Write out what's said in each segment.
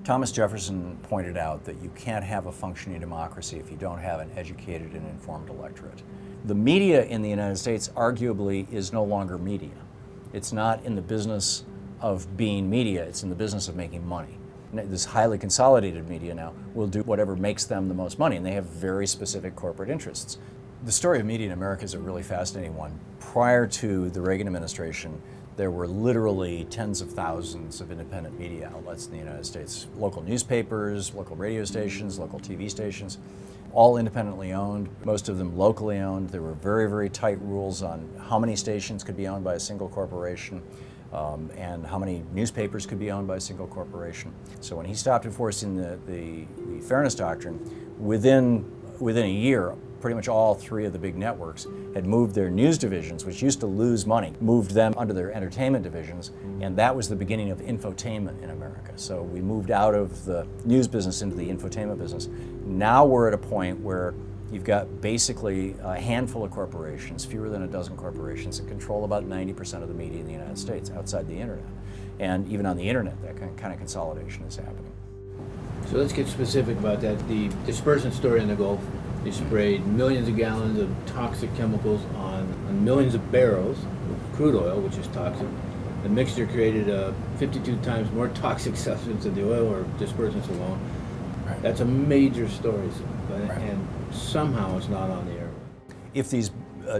Thomas Jefferson pointed out that you can't have a functioning democracy if you don't have an educated and informed electorate. The media in the United States arguably is no longer media. It's not in the business of being media, it's in the business of making money. This highly consolidated media now will do whatever makes them the most money, and they have very specific corporate interests. The story of media in America is a really fascinating one. Prior to the Reagan administration, there were literally tens of thousands of independent media outlets in the United States. Local newspapers, local radio stations, local TV stations, all independently owned, most of them locally owned. There were very, very tight rules on how many stations could be owned by a single corporation and how many newspapers could be owned by a single corporation. So when he stopped enforcing the Fairness Doctrine, within a year, pretty much all three of the big networks had moved their news divisions, which used to lose money, moved them under their entertainment divisions, and that was the beginning of infotainment in America. So we moved out of the news business into the infotainment business. Now we're at a point where you've got basically a handful of corporations, fewer than a dozen corporations, that control about 90% of the media in the United States outside the internet. And even on the internet, that kind of consolidation is happening. So let's get specific about that. The dispersant story in the Gulf, they sprayed millions of gallons of toxic chemicals on millions of barrels of crude oil, which is toxic. The mixture created 52 times more toxic substance than the oil or dispersants alone. Right. That's a major story, but, right. And somehow it's not on the air. If these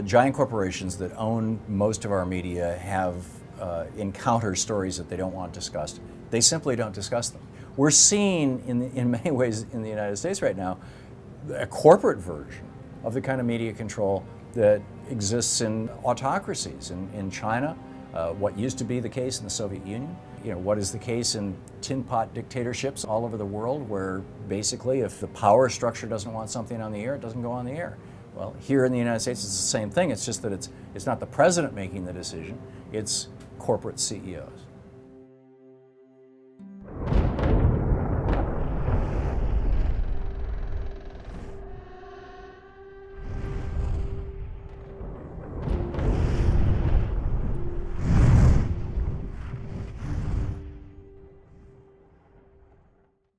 giant corporations that own most of our media have encounter stories that they don't want discussed, they simply don't discuss them. We're seeing in many ways in the United States right now a corporate version of the kind of media control that exists in autocracies. In China, what used to be the case in the Soviet Union, what is the case in tin pot dictatorships all over the world, where basically if the power structure doesn't want something on the air, it doesn't go on the air. Well, here in the United States, it's the same thing. It's just that it's not the president making the decision, it's corporate CEOs.